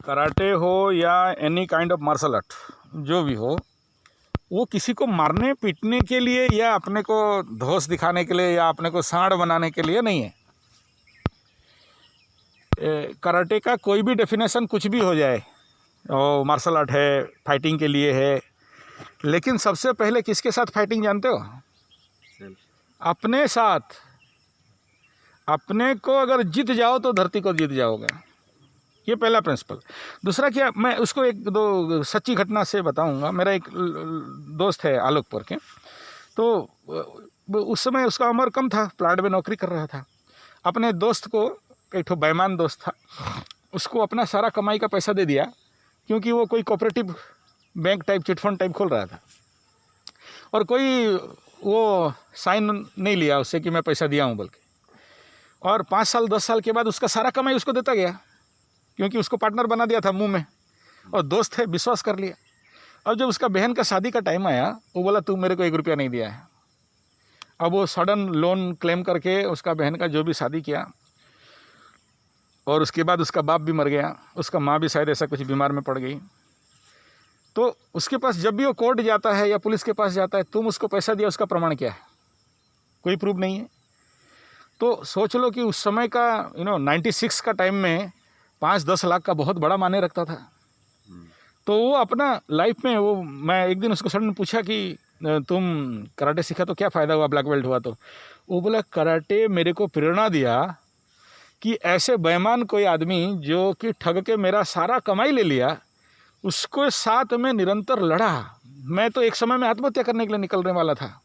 Karate हो या any kind of martial art जो भी हो, वो किसी को मारने पीटने के लिए या अपने को धौंस दिखाने के लिए या अपने को सांड बनाने के लिए नहीं है। कराटे का कोई भी डेफिनेशन कुछ भी हो जाए, और मार्शल आर्ट है, फाइटिंग के लिए है, लेकिन सबसे पहले किसके साथ फाइटिंग जानते हो? अपने साथ। अपने को अगर जीत जाओ तो धरती को जीत जाओगे, ये पहला प्रिंसिपल। दूसरा क्या, मैं उसको एक दो सच्ची घटना से बताऊंगा। मेरा एक दोस्त है आलोकपुर के, तो उस समय उसका उम्र कम था, प्लांट में नौकरी कर रहा था। अपने दोस्त को, एक ठो बेईमान दोस्त था, उसको अपना सारा कमाई का पैसा दे दिया, क्योंकि वो कोई cooperative bank type chit fund type खोल रहा था, और कोई वो साइन नहीं लिया उससे कि मैं पैसा दिया हूँ बोल के। और 5 साल 10 साल के बाद उसका सारा कमाई उसको देता गया, क्योंकि उसको पार्टनर बना दिया था मुंह में, और दोस्त है, विश्वास कर लिया। अब जब उसका बहन का शादी का टाइम आया, वो बोला तू मेरे को 1 रुपया नहीं दिया है। अब वो सडन लोन क्लेम करके उसका बहन का जो भी शादी किया, और उसके बाद उसका बाप भी मर गया, उसका माँ भी शायद ऐसा कुछ बीमार में पड़ गई। तो उसके पास जब भी वो कोर्ट जाता है या पुलिस के पास जाता है, तुम उसको पैसा दिया, उसका प्रमाण क्या है? कोई प्रूफ नहीं है। तो सोच लो कि उस समय का 96 का टाइम में 5-10 लाख का बहुत बड़ा मायने रखता था। तो वो अपना लाइफ में, वो मैं एक दिन उसको सडन पूछा कि तुम कराटे सीखा तो क्या फ़ायदा हुआ, ब्लैक बेल्ट हुआ? तो वो बोला कराटे मेरे को प्रेरणा दिया कि ऐसे बेईमान कोई आदमी जो कि ठग के मेरा सारा कमाई ले लिया, उसको साथ में निरंतर लड़ा। मैं तो एक समय में आत्महत्या करने के लिए निकलने वाला था,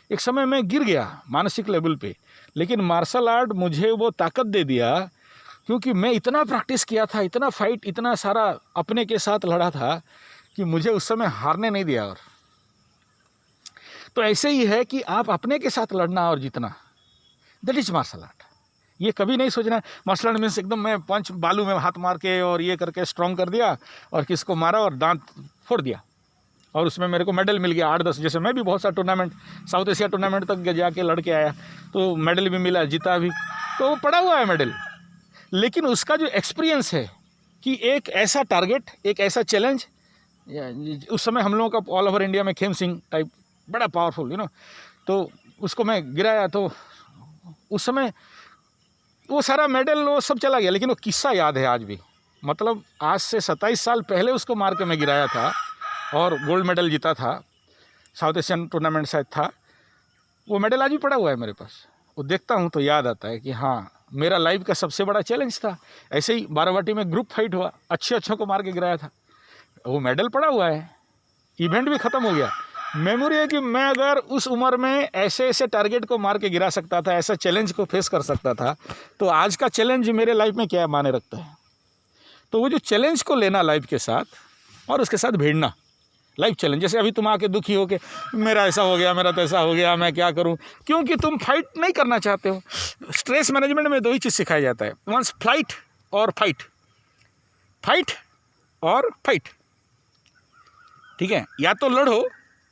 एक समय में गिर गया मानसिक लेवल पे, लेकिन मार्शल आर्ट मुझे वो ताकत दे दिया, क्योंकि मैं इतना प्रैक्टिस किया था, इतना फाइट, इतना सारा अपने के साथ लड़ा था कि मुझे उस समय हारने नहीं दिया। और तो ऐसे ही है कि आप अपने के साथ लड़ना और जीतना, दैट इज मार्शल आर्ट। ये कभी नहीं सोचना मार्शल आर्ट मीन्स एकदम मैं पंच बालू में हाथ मार के और ये करके स्ट्रॉन्ग कर दिया और किसको मारा और दांत फोड़ दिया और उसमें मेरे को मेडल मिल गया 8-10। जैसे मैं भी बहुत सा टूर्नामेंट, साउथ एशिया टूर्नामेंट तक जाके लड़के आया, तो मेडल भी मिला, जीता भी, तो वो पड़ा हुआ है मेडल। लेकिन उसका जो एक्सपीरियंस है कि एक ऐसा टारगेट, एक ऐसा चैलेंज, उस समय हम लोगों का ऑल ओवर इंडिया में खेम सिंह टाइप बड़ा पावरफुल तो उसको मैं गिराया, तो उस समय वो सारा मेडल वो सब चला गया, लेकिन वो किस्सा याद है आज भी। मतलब आज से 27 साल पहले उसको मार के मैं गिराया था और गोल्ड मेडल जीता था, साउथ एशियन टूर्नामेंट शायद था। वो मेडल आज भी पड़ा हुआ है मेरे पास, वो देखता हूँ तो याद आता है कि हाँ, मेरा लाइफ का सबसे बड़ा चैलेंज था। ऐसे ही बाराबाटी में ग्रुप फाइट हुआ, अच्छे को मार के गिराया था, वो मेडल पड़ा हुआ है, इवेंट भी ख़त्म हो गया। मेमोरी है कि मैं अगर उस उम्र में ऐसे ऐसे टारगेट को मार के गिरा सकता था, ऐसा चैलेंज को फेस कर सकता था, तो आज का चैलेंज मेरे लाइफ में क्या माने रखता है। तो वो जो चैलेंज को लेना लाइफ के साथ और उसके साथ भिड़ना, लाइफ चैलेंज। जैसे अभी तुम आके दुखी हो के मेरा ऐसा हो गया, मेरा तैसा हो गया, मैं क्या करूं, क्योंकि तुम फाइट नहीं करना चाहते हो। स्ट्रेस मैनेजमेंट में 2 ही चीज़ सिखाया जाता है, वंस फ्लाइट और फाइट, फाइट और फाइट, ठीक है? या तो लड़ो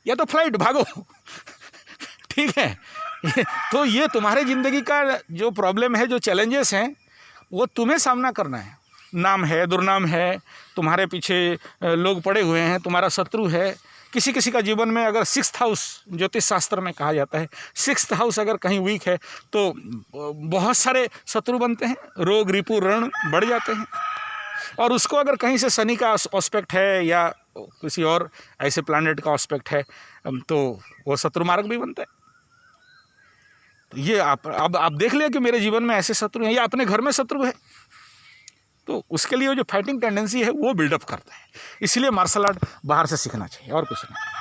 या तो फ्लाइट, भागो ठीक है? तो ये तुम्हारे ज़िंदगी का जो प्रॉब्लम है, जो चैलेंजेस हैं, वो तुम्हें सामना करना है। नाम है, दुर्नाम है, तुम्हारे पीछे लोग पड़े हुए हैं, तुम्हारा शत्रु है। किसी किसी का जीवन में अगर 6th हाउस, ज्योतिष शास्त्र में कहा जाता है, 6th हाउस अगर कहीं वीक है तो बहुत सारे शत्रु बनते हैं, रोग रिपु ऋण बढ़ जाते हैं। और उसको अगर कहीं से शनि का ऑस्पेक्ट है या किसी और ऐसे प्लैनेट का ऑस्पेक्ट है, तो वो शत्रु मार्ग भी बनता है। तो ये आप देख लिया कि मेरे जीवन में ऐसे शत्रु हैं या अपने घर में शत्रु है, तो उसके लिए जो फाइटिंग टेंडेंसी है वो बिल्डअप करता है। इसलिए मार्शल आर्ट बाहर से सीखना चाहिए, और कुछ नहीं।